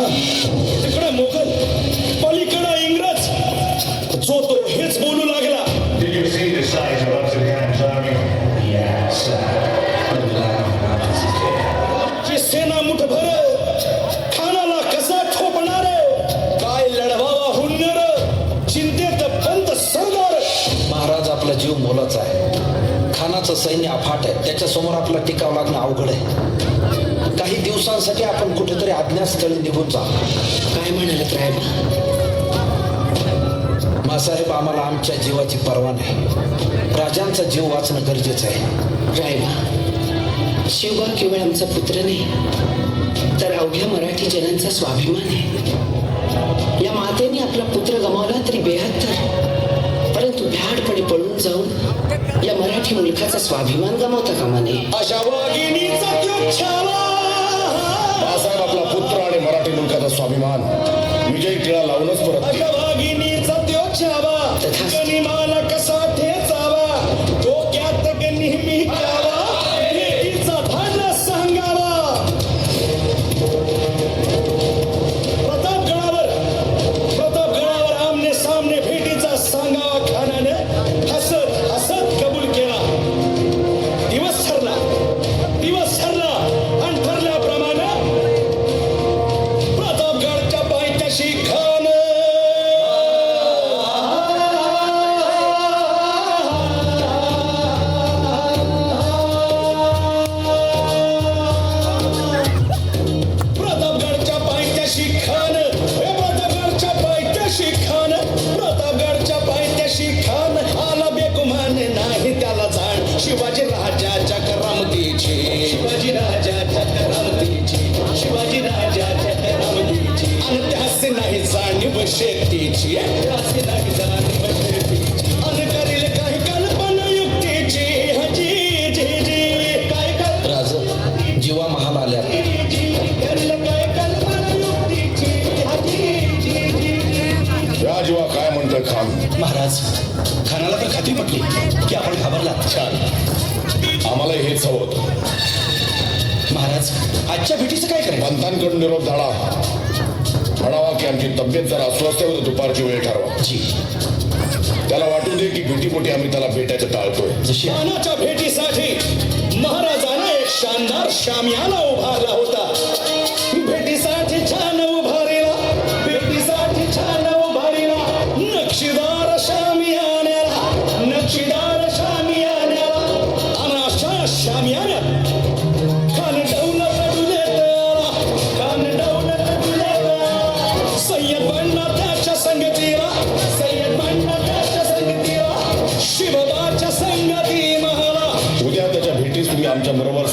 तिकडे मोगल, पलीकडे इंग्रज, जो तो हेच बोलू लागला. Did you see the size of Octagon's army? Yes, ची सेना मुठभर खानाला कसा ठोपणार, काय लढवावा हुन्नर, चिंतेत पंत सरदार. महाराज आपला जीव मोलाचा आहे, खानाचं सैन्य अफाट आहे, त्याच्यासमोर आपला टिकाव लागणं अवघड आहे. काही दिवसांसाठी आपण कुठेतरी अज्ञातस्थळी निघून जा. काय म्हणालात रायबा? मासाहेब, आम्हाला आमच्या जीवाची पर्वा नाही, राजांचा जीव वाचणं गरजेचं आहे. रायबा, शिवबा केवळ आमचा पुत्र नाही तर अवघ्या मराठी जनांचा स्वाभिमान आहे. या मातेने आपला पुत्र गमावला तरी बेहत्तर, परंतु भ्याडपणे पळून जाऊन या मराठी मुलखाचा स्वाभिमान गमावता कामा नये. अशा वाघिणीचा त्यो छावा. बाळासाहेब आपला पुत्र आणि मराठी मुलकाचा स्वाभिमान विजयी टिळा लावूनच परत अशा वाघिणीचा त्यो छावा, गनिमाला कसा ठेचावा, डोक्यात नेहमी घ्यावा, भेटीचा धाडला सांगावा. प्रतापगडावर आमने सामने भेटीचा सांगावा खानाने हसत हसत कबूल केला. दिवस ठरला आणि ठरल्याप्रमाणे प्रतापगडच्या पायथ्याशी खान आला बेगुमान नाही त्याला जाण. शिवाजी राजाच्या करामतीची, शिवाजी राजाच्या करामतीची, शिवाजी राजाच्या करामतीची, आणि त्यास नाही जाणीव शेतीची, त्यास नाही जाणीव शेतीची, आणि करील काही कल्पना युक्तीची. हजी जी जी काय कल्पना राज, जीवा महाल आल्या. करील काय कल्पना युक्तीची. हजी जी जी या जीवा काय म्हणतोय खान? महाराज, खानाला तर खात्री पटली की आपण घाबरलात. छान, आम्हाला हेच हवं होतं. महाराज, आजच्या भेटीचं काय करेल? पंतांकडून निरोप धाडा, म्हणावा की आमची तब्येत जरा अस्वस्थ आहे, दुपारची वेळ ठरवा. जी, त्याला वाटू दे की भेटीपोटी आम्ही त्याला भेटायचं टाळतोय. जशी खानाच्या भेटीसाठी महाराजाने एक शानदार शामियाना उभारला होता. भेटीसाठी छान उभारला, भेटीसाठी छान उभारला, नक्षीदार शामियान्याला, नक्षीदार शामियान्याला, आणि अशा शामियान्यात खान डौलत डुलेला, खान डौलत डुलेला. सय्यद बंडा त्याच्या संगतीला, सय्यद बंडा त्याच्या संगतीला, शिवबाच्या संगती महाला. उद्या त्याच्या भेटीस तुम्ही आमच्या बरोबर